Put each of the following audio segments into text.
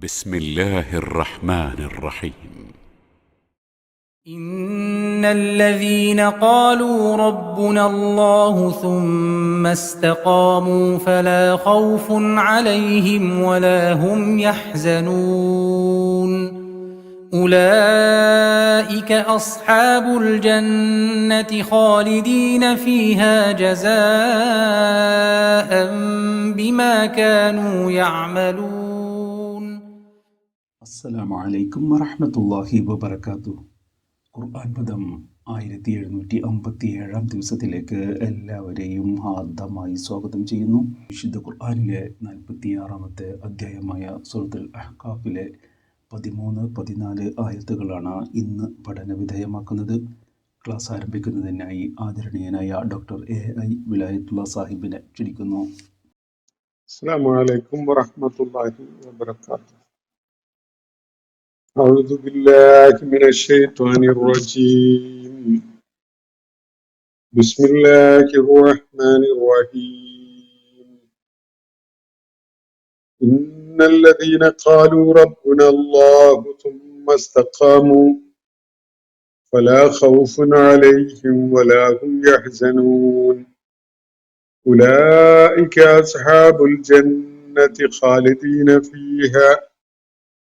بسم الله الرحمن الرحيم. إن الذين قالوا ربنا الله ثم استقاموا فلا خوف عليهم ولا هم يحزنون أولئك أصحاب الجنة خالدين فيها جزاء بما كانوا يعملون. السلام عليكم ورحمة الله وبركاته. ഖുർആൻ പദം 1757 ദിവസത്തിലേക്ക് എല്ലാവരെയും ഹാർദമായി സ്വാഗതം ചെയ്യുന്നു. വിശുദ്ധ ഖുർആനിലെ 46-ാമത്തെ അധ്യായമായ സൂറത്തുൽ അഹ്ഖാഫിലെ 13-14 ആയത്തുകളാണ് ഇന്ന് പഠന വിധേയമാക്കുന്നത്. ക്ലാസ് ആരംഭിക്കുന്നതിനായി ആദരണീയനായ ഡോക്ടർ AI വിലായത്തുള്ള സാഹിബിനെ ക്ഷണിക്കുന്നു. അസ്സലാമു അലൈക്കും വറഹ്മത്തുള്ളാഹി വബറകാതുഹു. أعوذ بالله من الشيطان الرجيم. بسم الله الرحمن الرحيم. إن الذين قالوا ربنا الله ثم استقاموا فلا خوف عليهم ولا هم يحزنون أولئك أصحاب الجنة خالدين فيها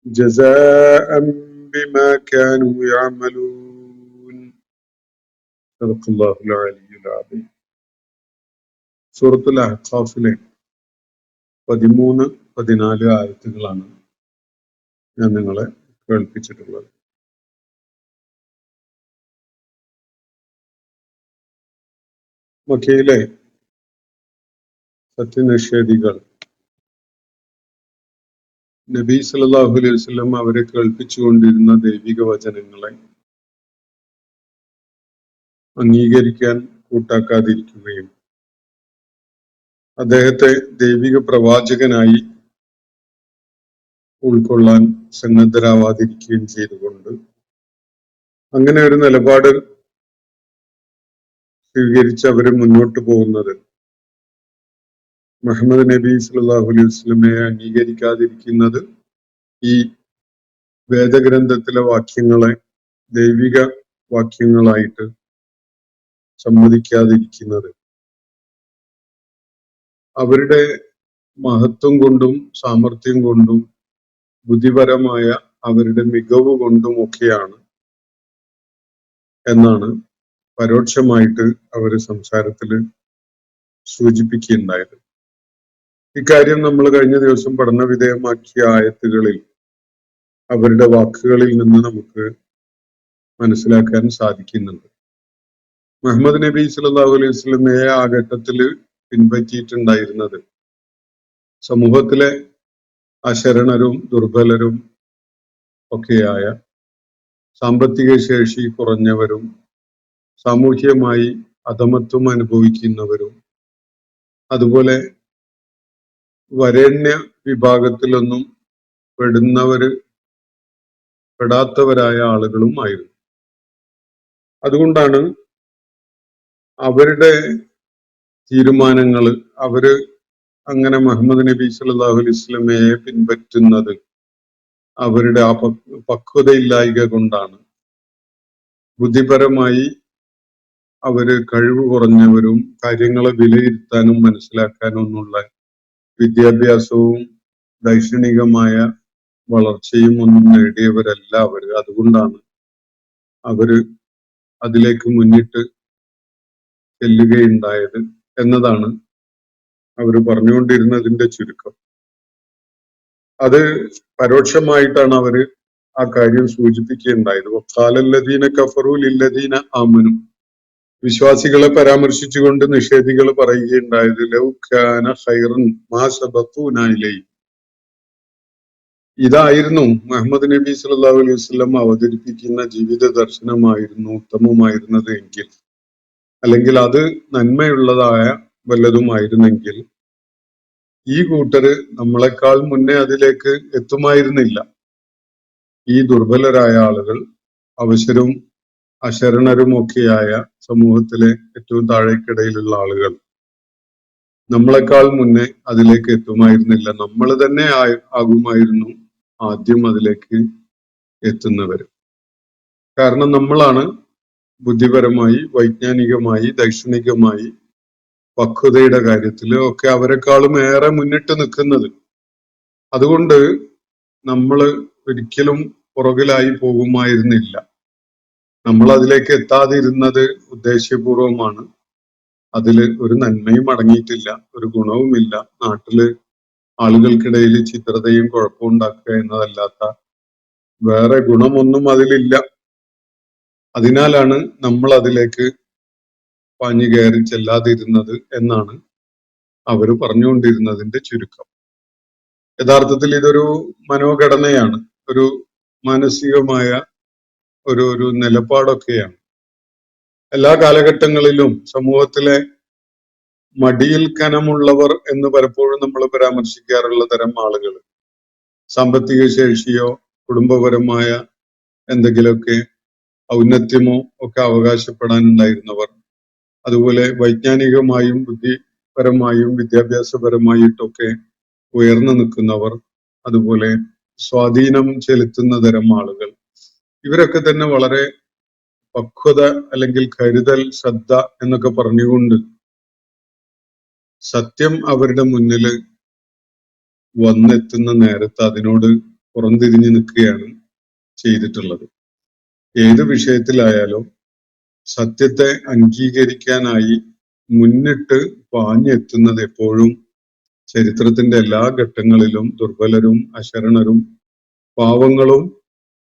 جزاء بما كانوا يعملون. صدق الله العلي العظيم. സൂറത്തുൽ അഹ്ഖാഫിലെ 13-14 ആയത്തുകളാണ് ഞാൻ നിങ്ങളെ കേൾപ്പിച്ചിട്ടുള്ളത്. മക്കയിലെ സത്യനിഷേധികൾ നബി സല്ലല്ലാഹു അലൈഹി വസല്ലം അവരെ കേൾപ്പിച്ചുകൊണ്ടിരുന്ന ദൈവിക വചനങ്ങളെ അംഗീകരിക്കാൻ കൂട്ടാക്കാതിരിക്കുകയും അദ്ദേഹത്തെ ദൈവിക പ്രവാചകനായി ഉൾക്കൊള്ളാൻ സന്നദ്ധരാവാതിരിക്കുകയും ചെയ്തുകൊണ്ട് അങ്ങനെ ഒരു നിലപാട് സ്വീകരിച്ച് അവർ മുന്നോട്ട് പോകുന്നത് മുഹമ്മദ് നബി സല്ലല്ലാഹു അലൈഹി വസല്ലമയെ അംഗീകരിക്കാതിരിക്കുന്നത് ഈ വേദഗ്രന്ഥത്തിലെ വാക്യങ്ങളെ ദൈവിക വാക്യങ്ങളായിട്ട് സമ്മതിക്കാതിരിക്കുന്നത് അവരുടെ മഹത്വം കൊണ്ടും സാമർഥ്യം കൊണ്ടും ബുദ്ധിപരമായ അവരുടെ മികവ് കൊണ്ടും ഒക്കെയാണ് എന്നാണ് പരോക്ഷമായിട്ട് അവർ സംസാരത്തിൽ സൂചിപ്പിക്കുകയുണ്ടായത്. ഇക്കാര്യം നമ്മൾ കഴിഞ്ഞ ദിവസം പഠന വിധേയമാക്കിയ ആയത്തുകളിൽ അവരുടെ വാക്കുകളിൽ നിന്ന് നമുക്ക് മനസ്സിലാക്കാൻ സാധിക്കുന്നുണ്ട്. മുഹമ്മദ് നബി സല്ലല്ലാഹു അലൈഹി വസല്ലമയെ ആ ഘട്ടത്തിൽ പിൻപറ്റിയിട്ടുണ്ടായിരുന്നത് സമൂഹത്തിലെ അശരണരും ദുർബലരും ഒക്കെയായ സാമ്പത്തിക ശേഷി കുറഞ്ഞവരും സാമൂഹ്യമായി അധമത്വം അനുഭവിക്കുന്നവരും അതുപോലെ വരേണ്യ വിഭാഗത്തിലൊന്നും പെടാത്തവരായ ആളുകളും ആയിരുന്നു. അതുകൊണ്ടാണ് അവരുടെ തീരുമാനങ്ങൾ അവര് അങ്ങനെ മുഹമ്മദ് നബി സല്ലല്ലാഹു അലൈഹി വസല്ലമയെ പിൻപറ്റുന്നത് അവരുടെ ആ പക്വതയില്ലായ്ക കൊണ്ടാണ്. ബുദ്ധിപരമായി അവര് കഴിവ് കുറഞ്ഞവരും കാര്യങ്ങളെ വിലയിരുത്താനും മനസ്സിലാക്കാനും ഒന്നുള്ള വിദ്യാഭ്യാസവും ദൈക്ഷണികമായ വളർച്ചയും ഒന്നും നേടിയവരല്ല അവര്. അതുകൊണ്ടാണ് അവര് അതിലേക്ക് മുന്നിട്ട് ചെല്ലുകയുണ്ടായത് എന്നതാണ് അവർ പറഞ്ഞുകൊണ്ടിരുന്നതിന്റെ ചുരുക്കം. അത് പരോക്ഷമായിട്ടാണ് അവര് ആ കാര്യം സൂചിപ്പിക്കുകയുണ്ടായത്. വഖാലല്ലദീന കഫറൂ ലില്ലദീന ആമനു, വിശ്വാസികളെ പരാമർശിച്ചുകൊണ്ട് നിഷേധികൾ പറയുകയുണ്ടായത് ലൗ കാന ഖൈറൻ മാ സബഖൂനാ ഇലൈഹി, ഇതായിരുന്നു മുഹമ്മദ് നബി സല്ലല്ലാഹു അലൈഹി വസല്ലം അവതരിപ്പിക്കുന്ന ജീവിത ദർശനമായിരുന്നു ഉത്തമമായിരുന്നത് എങ്കിൽ, അല്ലെങ്കിൽ അത് നന്മയുള്ളതായ വല്ലതുമായിരുന്നെങ്കിൽ ഈ കൂട്ടര് നമ്മളെക്കാൾ മുന്നേ അതിലേക്ക് എത്തുമായിരുന്നില്ല. ഈ ദുർബലരായ ആളുകൾ, അവശരും അശരണരുമൊക്കെയായ സമൂഹത്തിലെ ഏറ്റവും താഴേക്കിടയിലുള്ള ആളുകൾ നമ്മളെക്കാൾ മുന്നേ അതിലേക്ക് എത്തുമായിരുന്നില്ല. നമ്മൾ തന്നെ ആകുമായിരുന്നു ആദ്യം അതിലേക്ക് എത്തുന്നവർ. കാരണം നമ്മളാണ് ബുദ്ധിപരമായി, വൈജ്ഞാനികമായി, ദൈക്ഷണികമായി, പക്വതയുടെ കാര്യത്തിൽ ഒക്കെ അവരെക്കാളും ഏറെ മുന്നിട്ട് നിൽക്കുന്നത്. അതുകൊണ്ട് നമ്മൾ ഒരിക്കലും പുറകിലായി പോകുമായിരുന്നില്ല. നമ്മൾ അതിലേക്ക് എത്താതിരുന്നത് ഉദ്ദേശ്യപൂർവമാണ്. അതില് ഒരു നന്മയും അടങ്ങിയിട്ടില്ല, ഒരു ഗുണവുമില്ല. നാട്ടില് ആളുകൾക്കിടയിൽ ചിത്രതയും കുഴപ്പവും ഉണ്ടാക്കുക എന്നതല്ലാത്ത വേറെ ഗുണമൊന്നും അതിലില്ല. അതിനാലാണ് നമ്മൾ അതിലേക്ക് പാഞ്ഞു കയറി ചെല്ലാതിരുന്നത് എന്നാണ് അവര് പറഞ്ഞുകൊണ്ടിരുന്നതിന്റെ ചുരുക്കം. യഥാർത്ഥത്തിൽ ഇതൊരു മനോഘടനയാണ്, ഒരു മാനസികമായ ഒരു നിലപാടൊക്കെയാണ്. എല്ലാ കാലഘട്ടങ്ങളിലും സമൂഹത്തിലെ മടിയിൽ കനമുള്ളവർ എന്ന് പലപ്പോഴും നമ്മൾ പരാമർശിക്കാറുള്ള തരം ആളുകൾ, സാമ്പത്തിക ശേഷിയോ കുടുംബപരമായ എന്തെങ്കിലുമൊക്കെ ഔന്നത്യമോ ഒക്കെ അവകാശപ്പെടാനുണ്ടായിരുന്നവർ, അതുപോലെ വൈജ്ഞാനികമായും ബുദ്ധിപരമായും വിദ്യാഭ്യാസപരമായിട്ടൊക്കെ ഉയർന്നു നിൽക്കുന്നവർ, അതുപോലെ സ്വാധീനം ചെലുത്തുന്ന തരം ആളുകൾ, ഇവരൊക്കെ തന്നെ വളരെ പക്വത അല്ലെങ്കിൽ കരുതൽ, ശ്രദ്ധ എന്നൊക്കെ പറഞ്ഞുകൊണ്ട് സത്യം അവരുടെ മുന്നിൽ വന്നെത്തുന്ന നേരത്ത് അതിനോട് പുറംതിരിഞ്ഞു നിൽക്കുകയാണ് ചെയ്തിട്ടുള്ളത്. ഏത് വിഷയത്തിലായാലും സത്യത്തെ അംഗീകരിക്കാനായി മുന്നിട്ട് പാഞ്ഞെത്തുന്നത് എപ്പോഴും ചരിത്രത്തിന്റെ എല്ലാ ഘട്ടങ്ങളിലും ദുർബലരും അശരണരും പാവങ്ങളും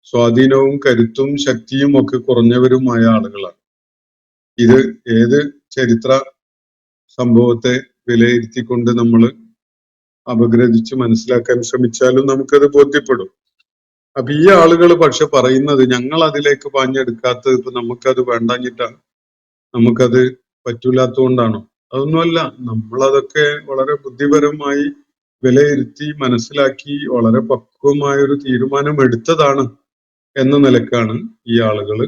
സ്വാധീനവും കരുത്തും ശക്തിയും ഒക്കെ കുറഞ്ഞവരുമായ ആളുകളാണ്. ഇത് ഏത് ചരിത്ര സംഭവത്തെ വിലയിരുത്തിക്കൊണ്ട് നമ്മൾ അപഗ്രഥിച്ച് മനസ്സിലാക്കാൻ ശ്രമിച്ചാലും നമുക്കത് ബോധ്യപ്പെടും. അപ്പൊ ഈ ആളുകൾ പക്ഷെ പറയുന്നത് ഞങ്ങൾ അതിലേക്ക് പാഞ്ഞെടുക്കാത്തത് ഇപ്പൊ നമുക്കത് വേണ്ടാഞ്ഞിട്ടാണ്, നമുക്കത് പറ്റൂലാത്തതുകൊണ്ടാണോ? അതൊന്നുമല്ല. നമ്മളതൊക്കെ വളരെ ബുദ്ധിപരമായി വിലയിരുത്തി മനസ്സിലാക്കി വളരെ പക്വമായ ഒരു തീരുമാനം എടുത്തതാണ് എന്ന നിലക്കാണ് ഈ ആളുകൾ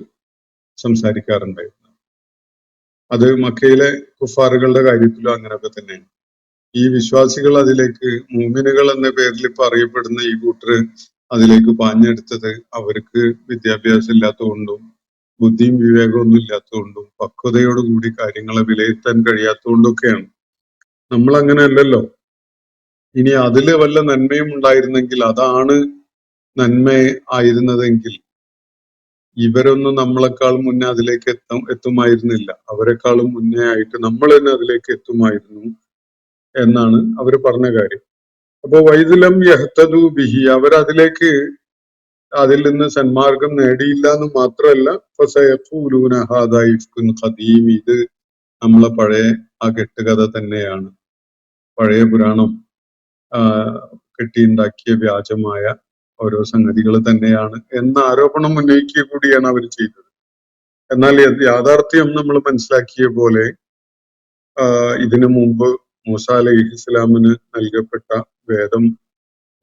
സംസാരിക്കാറുണ്ടായിരുന്നത്. അത് മക്കയിലെ കുഫാറുകളുടെ കാര്യത്തിലും അങ്ങനെയൊക്കെ തന്നെയാണ്. ഈ വിശ്വാസികൾ അതിലേക്ക്, മൂമിനുകൾ എന്ന പേരിൽ ഇപ്പൊ അറിയപ്പെടുന്ന ഈ കൂട്ടർ അതിലേക്ക് പാഞ്ഞെടുത്തത് അവർക്ക് വിദ്യാഭ്യാസം ഇല്ലാത്തതുകൊണ്ടും ബുദ്ധിയും വിവേകമൊന്നും ഇല്ലാത്തതുകൊണ്ടും പക്വതയോടുകൂടി കാര്യങ്ങളെ വിലയിരുത്താൻ കഴിയാത്തതുകൊണ്ടൊക്കെയാണ്. നമ്മൾ അങ്ങനെ അല്ലല്ലോ. ഇനി അതില് വല്ല നന്മയും ഉണ്ടായിരുന്നെങ്കിൽ, അതാണ് നന്മ ആയിരുന്നതെങ്കിൽ ഇവരൊന്നും നമ്മളെക്കാൾ മുന്നേ അതിലേക്ക് എത്തുമായിരുന്നില്ല. അവരെക്കാളും മുന്നേ ആയിട്ട് നമ്മൾ തന്നെ അതിലേക്ക് എത്തുമായിരുന്നു എന്നാണ് അവർ പറഞ്ഞ കാര്യം. അപ്പൊ വൈദുലം യഹ്തദു ബിഹി, അവരതിലേക്ക് അതിൽ നിന്ന് സന്മാർഗം നേടിയില്ല എന്ന് മാത്രമല്ല, ഫസയഖൂലൂന ഹാദാ ഇഫ്കുൻ ഖദീം, ഇത് നമ്മളെ പഴയ ആ കെട്ടുകഥ തന്നെയാണ്, പഴയ പുരാണം കെട്ടിയുണ്ടാക്കിയ വ്യാജമായ ഓരോ സംഗതികൾ തന്നെയാണ് എന്ന ആരോപണം ഉന്നയിക്കുക കൂടിയാണ് അവർ ചെയ്തത്. എന്നാൽ യാഥാർത്ഥ്യം നമ്മൾ മനസ്സിലാക്കിയ പോലെ ഇതിനു മുമ്പ് മൂസാ അലൈഹിസ്സലാമിന് നൽകപ്പെട്ട വേദം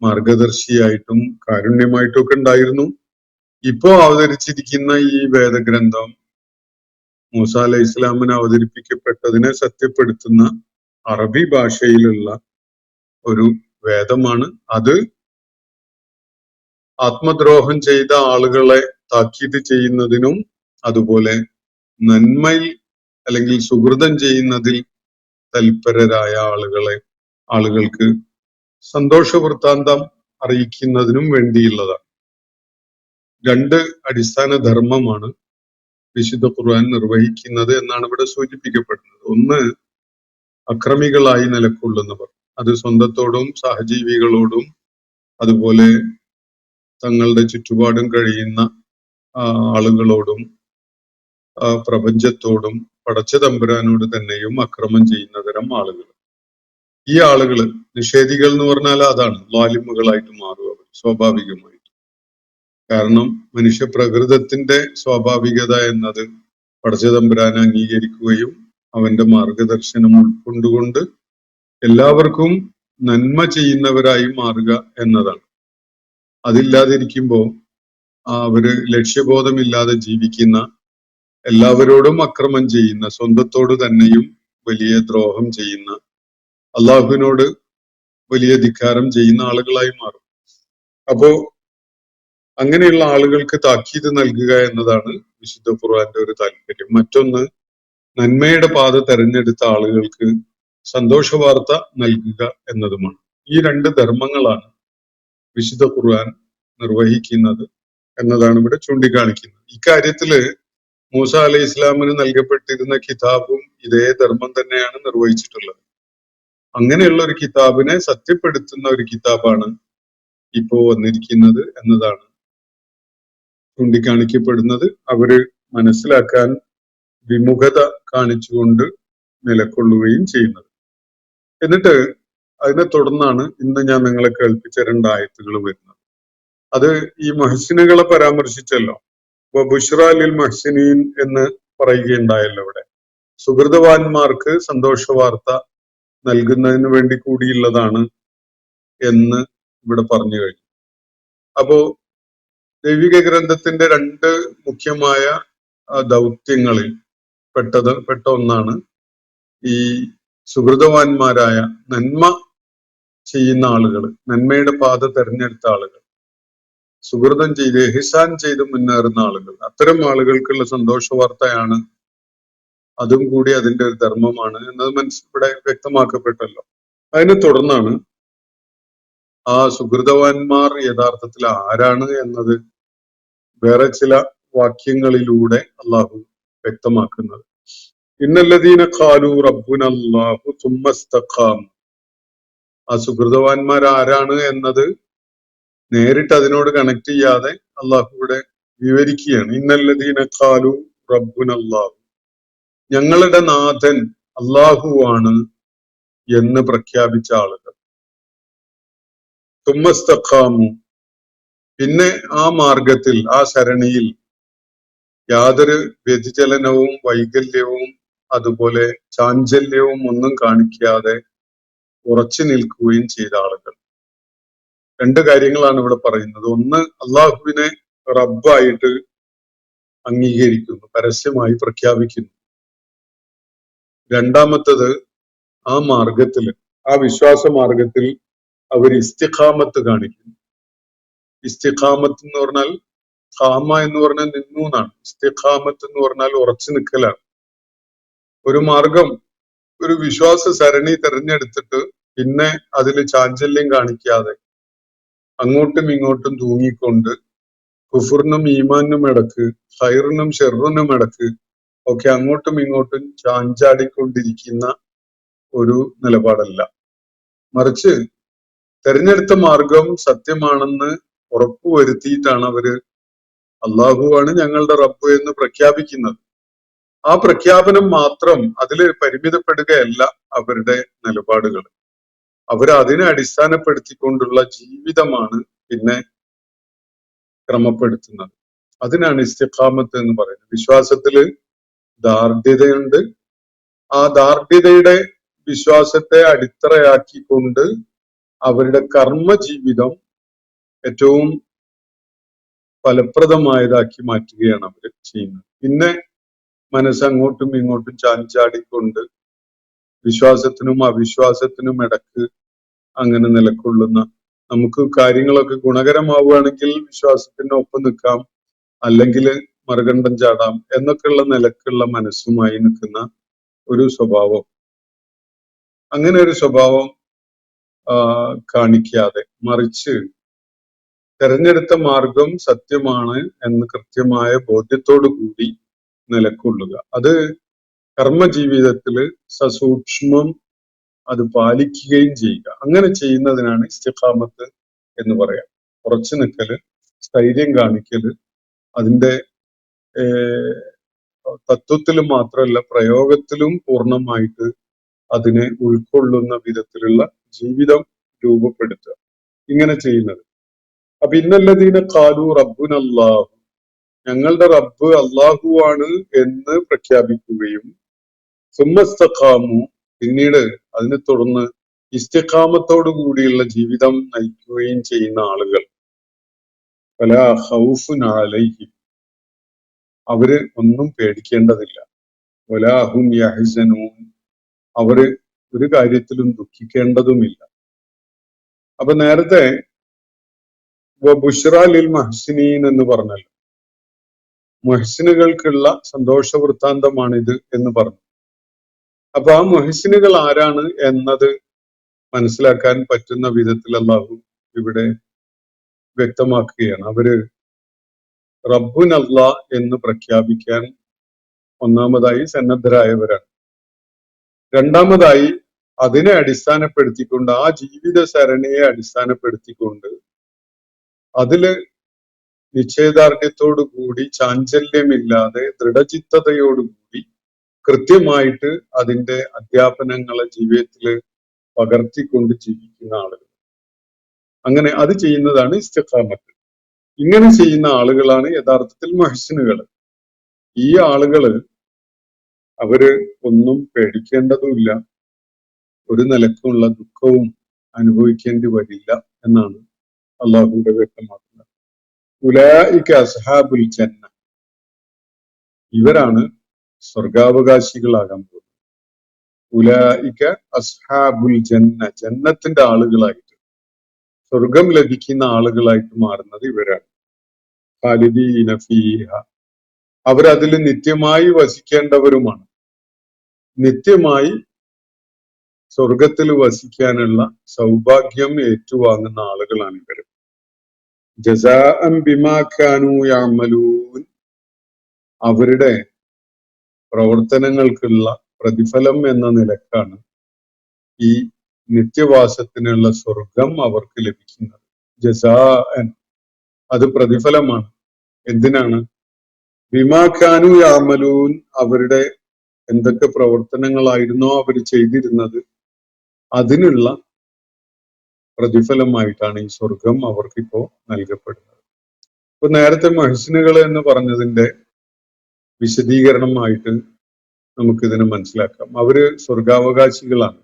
മാർഗദർശിയായിട്ടും കാരുണ്യമായിട്ടും ഒക്കെ ഉണ്ടായിരുന്നു. ഇപ്പോ അവതരിച്ചിരിക്കുന്ന ഈ വേദഗ്രന്ഥം മൂസാ അലൈഹി ഇസ്ലാമിന് അവതരിപ്പിക്കപ്പെട്ടതിനെ സത്യപ്പെടുത്തുന്ന അറബി ഭാഷയിലുള്ള ഒരു വേദമാണ്. അത് ആത്മദ്രോഹം ചെയ്ത ആളുകളെ താക്കീത് ചെയ്യുന്നതിനും അതുപോലെ നന്മയിൽ അല്ലെങ്കിൽ സുഹൃതം ചെയ്യുന്നതിൽ തൽപരരായ ആളുകൾക്ക് സന്തോഷ വൃത്താന്തം അറിയിക്കുന്നതിനും വേണ്ടിയുള്ളതാണ്. രണ്ട് അടിസ്ഥാന ധർമ്മമാണ് വിശുദ്ധ ഖുർആൻ നിർവഹിക്കുന്നത് എന്നാണ് ഇവിടെ സൂചിപ്പിക്കപ്പെടുന്നത്. ഒന്ന്, അക്രമികളായി നിലകൊള്ളുന്നവർ, അത് സ്വന്തത്തോടും സഹജീവികളോടും അതുപോലെ തങ്ങളുടെ ചുറ്റുപാടും കഴിയുന്ന ആളുകളോടും പ്രപഞ്ചത്തോടും പടച്ച തമ്പുരാനോട് തന്നെയും അക്രമം ചെയ്യുന്ന തരം ആളുകൾ. ഈ ആളുകൾ നിഷേധികൾ എന്ന് പറഞ്ഞാൽ അതാണ്, ലാലിമുകളായിട്ട് മാറുക സ്വാഭാവികമായിട്ട്. കാരണം മനുഷ്യ പ്രകൃതത്തിന്റെ സ്വാഭാവികത എന്നത് പടച്ച തമ്പുരാനെ അംഗീകരിക്കുകയും അവന്റെ മാർഗദർശനം ഉൾക്കൊണ്ടുകൊണ്ട് എല്ലാവർക്കും നന്മ ചെയ്യുന്നവരായി മാറുക എന്നതാണ്. അതില്ലാതിരിക്കുമ്പോൾ അവര് ലക്ഷ്യബോധമില്ലാതെ ജീവിക്കുന്ന, എല്ലാവരോടും അക്രമം ചെയ്യുന്ന, സ്വന്തത്തോട് തന്നെയും വലിയ ദ്രോഹം ചെയ്യുന്ന, അള്ളാഹുവിനോട് വലിയ ധിക്കാരം ചെയ്യുന്ന ആളുകളായി മാറും. അപ്പോ അങ്ങനെയുള്ള ആളുകൾക്ക് താക്കീത് നൽകുക എന്നതാണ് വിശുദ്ധ ഖുർആന്റെ ഒരു താല്പര്യം. മറ്റൊന്ന്, നന്മയുടെ പാത തെരഞ്ഞെടുത്ത ആളുകൾക്ക് സന്തോഷ വാർത്ത നൽകുക എന്നതുമാണ്. ഈ രണ്ട് ധർമ്മങ്ങളാണ് വിശുദ്ധ ഖുർആൻ നിർവഹിക്കുന്നത് എന്നതാണ് ഇവിടെ ചൂണ്ടിക്കാണിക്കുന്നത്. ഇക്കാര്യത്തില് മൂസ അലൈഹി ഇസ്ലാമിന് നൽകപ്പെട്ടിരുന്ന കിതാബും ഇതേ ധർമ്മം തന്നെയാണ് നിർവഹിച്ചിട്ടുള്ളത്. അങ്ങനെയുള്ള ഒരു കിതാബിനെ സത്യപ്പെടുത്തുന്ന ഒരു കിതാബാണ് ഇപ്പോ വന്നിരിക്കുന്നത് എന്നതാണ് ചൂണ്ടിക്കാണിക്കപ്പെടുന്നത്. അവര് മനസ്സിലാക്കാൻ വിമുഖത കാണിച്ചുകൊണ്ട് നിലകൊള്ളുകയും ചെയ്യുന്നത്. എന്നിട്ട് അതിനെ തുടർന്നാണ് ഇന്ന് ഞാൻ നിങ്ങളെ കേൾപ്പിച്ച 2 ആയത്തുകൾ വരുന്നത്. അത് ഈ മഹ്സിനുകളെ പരാമർശിച്ചല്ലോ. ബുശ്റാ ലിൽ മുഹ്സിനീൻ എന്ന് പറയുകയുണ്ടായല്ലോ ഇവിടെ. സുഹൃതവാന്മാർക്ക് സന്തോഷ വാർത്ത നൽകുന്നതിന് വേണ്ടി കൂടിയുള്ളതാണ് എന്ന് ഇവിടെ പറഞ്ഞു കഴിഞ്ഞു. അപ്പോ ദൈവിക ഗ്രന്ഥത്തിന്റെ 2 മുഖ്യമായ ദൗത്യങ്ങളിൽ പെട്ട ഒന്നാണ് ഈ സുഹൃതവാന്മാരായ നന്മ ചെയ്യുന്ന ആളുകൾ, നന്മയുടെ പാത തെരഞ്ഞെടുത്ത ആളുകൾ, സുഹൃതം ചെയ്ത് ഇഹ്സാൻ ചെയ്ത് മുന്നേറുന്ന ആളുകൾ, അത്തരം ആളുകൾക്കുള്ള സന്തോഷ വാർത്തയാണ്. അതും കൂടി അതിന്റെ ഒരു ധർമ്മമാണ് എന്നത് ഇവിടെ വ്യക്തമാക്കപ്പെട്ടല്ലോ. അതിനെ തുടർന്നാണ് ആ സുഹൃതവാന്മാർ യഥാർത്ഥത്തിൽ ആരാണ് എന്നത് വേറെ ചില വാക്യങ്ങളിലൂടെ അള്ളാഹു വ്യക്തമാക്കുന്നത്. ഇന്നല്ലദീന ഖാലു റബ്ബുനല്ലാഹു സുമ്മ ഇസ്തഖാമു. ആ സുഹൃതവാന്മാർ ആരാണ് എന്നത് നേരിട്ട് അതിനോട് കണക്ട് ചെയ്യാതെ അള്ളാഹു ഇവിടെ വിവരിക്കുകയാണ്. ഇന്നല്ലദീന ഖാലു റബ്ബുനല്ലാഹു, ഞങ്ങളുടെ നാഥൻ അള്ളാഹുവാണ് എന്ന് പ്രഖ്യാപിച്ച ആളുകൾ. സുമ്മ ഇസ്തഖാമു, പിന്നെ ആ മാർഗത്തിൽ, ആ സരണിയിൽ യാതൊരു വ്യതിചലനവും വൈകല്യവും അതുപോലെ ചാഞ്ചല്യവും ഒന്നും കാണിക്കാതെ ഉറച്ചു നിൽക്കുകയും ചെയ്ത ആളുകൾ. 2 കാര്യങ്ങളാണ് ഇവിടെ പറയുന്നത്. ഒന്ന്, അള്ളാഹുവിനെ റബ്ബായിട്ട് അംഗീകരിക്കുന്നു, പരസ്യമായി പ്രഖ്യാപിക്കുന്നു. രണ്ടാമത്തത്, ആ മാർഗത്തിൽ, ആ വിശ്വാസ മാർഗത്തിൽ അവർ ഇസ്തിഖാമത്ത് കാണിക്കുന്നു. ഇസ്തിഖാമത്ത് എന്ന് പറഞ്ഞാൽ, ഖാമ എന്ന് പറഞ്ഞാൽ നിന്നു എന്നാണ്. ഇസ്തിഖാമത്ത് എന്ന് പറഞ്ഞാൽ ഉറച്ചു നിൽക്കലാണ്. ഒരു മാർഗം, ഒരു വിശ്വാസ സരണി തെരഞ്ഞെടുത്തിട്ട് പിന്നെ അതിൽ ചാഞ്ചല്യം കാണിക്കാതെ അങ്ങോട്ടും ഇങ്ങോട്ടും തൂങ്ങിക്കൊണ്ട് കുഫറിനും ഈമാനും ഇടക്ക്, ഖൈറിനും ഷെറിനും ഇടക്ക് ഒക്കെ അങ്ങോട്ടും ഇങ്ങോട്ടും ചാഞ്ചാടിക്കൊണ്ടിരിക്കുന്ന ഒരു നിലപാടല്ല. മറിച്ച് തെരഞ്ഞെടുത്ത മാർഗം സത്യമാണെന്ന് ഉറപ്പുവരുത്തിയിട്ടാണ് അവര് അള്ളാഹുവാണ് ഞങ്ങളുടെ റബ്ബ് എന്ന് പ്രഖ്യാപിക്കുന്നത്. ആ പ്രഖ്യാപനം മാത്രം അതിൽ പരിമിതപ്പെടുകയല്ല അവരുടെ നിലപാടുകൾ. അതിനെ അടിസ്ഥാനപ്പെടുത്തിക്കൊണ്ടുള്ള ജീവിതമാണ് പിന്നെ ക്രമപ്പെടുത്തുന്നത്. അതിനാണ് ഇസ്തിഖാമത്ത് എന്ന് പറയുന്നത്. വിശ്വാസത്തില് ദാർഢ്യതയുണ്ട്. ആ ദാർഢ്യതയുടെ വിശ്വാസത്തെ അടിത്തറയാക്കിക്കൊണ്ട് അവരുടെ കർമ്മ ജീവിതം ഏറ്റവും ഫലപ്രദമായതാക്കി മാറ്റുകയാണ് അവർ ചെയ്യുന്നത്. പിന്നെ മനസ്സങ്ങോട്ടും ഇങ്ങോട്ടും ചാഞ്ചാടിക്കൊണ്ട് വിശ്വാസത്തിനും അവിശ്വാസത്തിനും ഇടക്ക് അങ്ങനെ നിലകൊള്ളുന്ന, നമുക്ക് കാര്യങ്ങളൊക്കെ ഗുണകരമാവുകയാണെങ്കിൽ വിശ്വാസത്തിന് ഒപ്പം നിൽക്കാം, അല്ലെങ്കിൽ മറുകണ്ഠം ചാടാം എന്നൊക്കെയുള്ള നിലക്കുള്ള മനസ്സുമായി നിൽക്കുന്ന ഒരു സ്വഭാവം. അങ്ങനെ ഒരു സ്വഭാവം കാണിക്കാതെ, മറിച്ച് തെരഞ്ഞെടുത്ത മാർഗം സത്യമാണ് എന്ന് കൃത്യമായ ബോധ്യത്തോടു കൂടി നിലകൊള്ളുക. അത് കർമ്മജീവിതത്തിൽ സസൂക്ഷ്മം അത് പാലിക്കുകയും ചെയ്യുക. അങ്ങനെ ചെയ്യുന്നതിനാണ് ഇസ്തിഖാമത്ത് എന്ന് പറയാം. ഉറച്ചു നിൽക്കല്, സ്ഥൈര്യം കാണിക്കല്, അതിന്റെ തത്വത്തിലും മാത്രമല്ല പ്രയോഗത്തിലും പൂർണ്ണമായിട്ട് അതിനെ ഉൾക്കൊള്ളുന്ന വിധത്തിലുള്ള ജീവിതം രൂപപ്പെടുത്തുക, ഇങ്ങനെ ചെയ്യുന്നത്. അപ്പൊ ഇന്നല്ലദീന ഖാലു റബ്ബുനല്ലാഹു, ഞങ്ങളുടെ റബ്ബ് അള്ളാഹുവാണ് എന്ന് പ്രഖ്യാപിക്കുകയും സുമ്മ ഇസ്തഖാമു, പിന്നീട് അതിനെ തുടർന്ന് ഇസ്തിഖാമത്തോടു കൂടിയുള്ള ജീവിതം നയിക്കുകയും ചെയ്യുന്ന ആളുകൾ, ഫലാ ഖൗഫുൻ അലൈഹിം, അവര് ഒന്നും പേടിക്കേണ്ടതില്ല. വലാ ഹും യഹ്സനൂൻ, അവര് ഒരു കാര്യത്തിലും ദുഃഖിക്കേണ്ടതുമില്ല. അപ്പൊ നേരത്തെ ബുഷ്റ ലിൽ മുഹ്സിനീൻ എന്ന് പറഞ്ഞല്ലോ. മുഹ്സിനുകൾക്കുള്ള സന്തോഷ വൃത്താന്തമാണിത് എന്ന് പറഞ്ഞു. അപ്പൊ ആ മുഹ്സിനുകൾ ആരാണ് എന്നത് മനസ്സിലാക്കാൻ പറ്റുന്ന വിധത്തിൽ അല്ലാഹു ഇവിടെ വ്യക്തമാക്കുകയാണ്. അവര് റബ്ബുനല്ലാ എന്ന് പ്രഖ്യാപിക്കാൻ ഒന്നാമതായി സന്നദ്ധരായവരാണ്. രണ്ടാമതായി അതിനെ അടിസ്ഥാനപ്പെടുത്തിക്കൊണ്ട്, ആ ജീവിത സരണിയെ അടിസ്ഥാനപ്പെടുത്തിക്കൊണ്ട് അതില് നിശ്ചയദാർഢ്യത്തോടു കൂടി, ചാഞ്ചല്യമില്ലാതെ, ദൃഢചിത്തതയോടുകൂടി കൃത്യമായിട്ട് അതിന്റെ അധ്യാപനങ്ങളെ ജീവിതത്തിൽ പകർത്തിക്കൊണ്ട് ജീവിക്കുന്ന ആളുകൾ. അങ്ങനെ അത് ചെയ്യുന്നതാണ് ഇസ്തിഖാമത്ത്. ഇങ്ങനെ ചെയ്യുന്ന ആളുകളാണ് യഥാർത്ഥത്തിൽ മുഹ്സിനുകൾ. ഈ ആളുകള് അവര് ഒന്നും പേടിക്കേണ്ടതുമില്ല, ഒരു നിലക്കുമുള്ള ദുഃഖവും അനുഭവിക്കേണ്ടി വരില്ല എന്നാണ് അള്ളാഹുവിടെ വ്യക്തമാക്കുന്നത്. ഉലൈക അസ്ഹാബുൽ ജന്ന, ഇവരാണ് സ്വർഗാവകാശികളാകാൻ പോകുന്നത്. ഉലൈക അസ്ഹാബുൽ ജന്ന, ജന്നത്തിന്റെ ആളുകളായിട്ട്, സ്വർഗം ലഭിക്കുന്ന ആളുകളായിട്ട് മാറുന്നത് ഇവരാണ്. ഖാലിദീന ഫീഹ, അവരതിൽ നിത്യമായി വസിക്കേണ്ടവരുമാണ്. നിത്യമായി സ്വർഗത്തിൽ വസിക്കാനുള്ള സൗഭാഗ്യം ഏറ്റുവാങ്ങുന്ന ആളുകളാണ് ഇവർ. ജസാഅൻ ബിമാ കാനൂ യഅമലൂൻ, അവരുടെ പ്രവർത്തനങ്ങൾക്കുള്ള പ്രതിഫലം എന്ന നിലക്കാണ് ഈ നിത്യവാസത്തിനുള്ള സ്വർഗം അവർക്ക് ലഭിക്കുന്നത്. ജസാഅൻ, അത് പ്രതിഫലമാണ്. എന്തിനാണ്? ബിമാ കാനൂ യഅമലൂൻ, അവരുടെ എന്തൊക്കെ പ്രവർത്തനങ്ങളായിരുന്നോ അവർ ചെയ്തിരുന്നത് അതിനുള്ള പ്രതിഫലമായിട്ടാണ് ഈ സ്വർഗം അവർക്കിപ്പോ നൽകപ്പെടുന്നത്. ഇപ്പൊ നേരത്തെ മുഹ്സിനുകൾ എന്ന് പറഞ്ഞതിന്റെ വിശദീകരണമായിട്ട് നമുക്കിതിനെ മനസ്സിലാക്കാം. അവര് സ്വർഗാവകാശികളാണ്.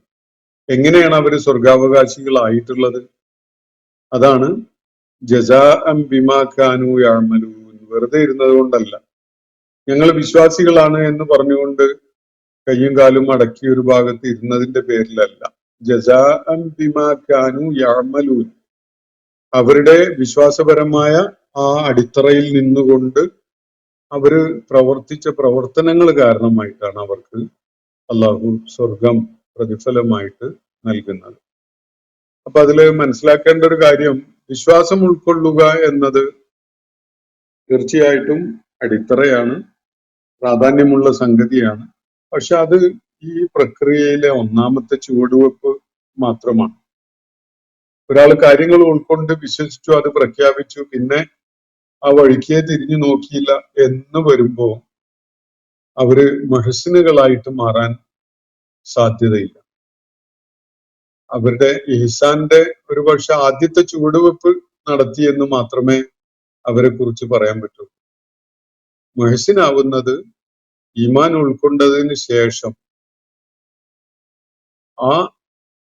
എങ്ങനെയാണ് അവര് സ്വർഗാവകാശികളായിട്ടുള്ളത്? അതാണ് ജസാഅൻ ബിമാ കാനൂ യഅമലൂൻ. വെറുതെ ഇരുന്നത് കൊണ്ടല്ല, ഞങ്ങൾ വിശ്വാസികളാണ് എന്ന് പറഞ്ഞുകൊണ്ട് കയ്യും കാലും അടക്കി ഒരു ഭാഗത്ത് ഇരുന്നതിന്റെ പേരിലല്ല. ജസാഅൻ ബിമാ കാനൂ യഅമലൂൻ, അവരുടെ വിശ്വാസപരമായ ആ അടിത്തറയിൽ നിന്നുകൊണ്ട് അവര് പ്രവർത്തിച്ച പ്രവർത്തനങ്ങൾ കാരണമായിട്ടാണ് അവർക്ക് അള്ളാഹു സ്വർഗം പ്രതിഫലമായിട്ട് നൽകുന്നത്. അപ്പൊ അതില് മനസ്സിലാക്കേണ്ട ഒരു കാര്യം, വിശ്വാസം ഉൾക്കൊള്ളുക എന്നത് തീർച്ചയായിട്ടും അടിത്തറയാണ്, പ്രാധാന്യമുള്ള സംഗതിയാണ്. പക്ഷെ അത് ഈ പ്രക്രിയയിലെ ഒന്നാമത്തെ ചുവടുവെപ്പ് മാത്രമാണ്. ഒരാൾ കാര്യങ്ങൾ ഉൾക്കൊണ്ട് വിശ്വസിച്ചു, അത് പ്രഖ്യാപിച്ചു, പിന്നെ ആ വഴിക്കേ തിരിഞ്ഞു നോക്കിയില്ല എന്ന് വരുമ്പോ അവര് മുഹ്സിനുകളായിട്ട് മാറാൻ സാധ്യതയില്ല. അവരുടെ ഇഹ്സാന്റെ ഒരു പക്ഷെ ആദ്യത്തെ ചുവടുവെപ്പ് നടത്തിയെന്ന് മാത്രമേ അവരെ കുറിച്ച് പറയാൻ പറ്റൂ. മുഹ്സിനാവുന്നത് ഈമാൻ ഉൾക്കൊണ്ടതിന് ശേഷം ആ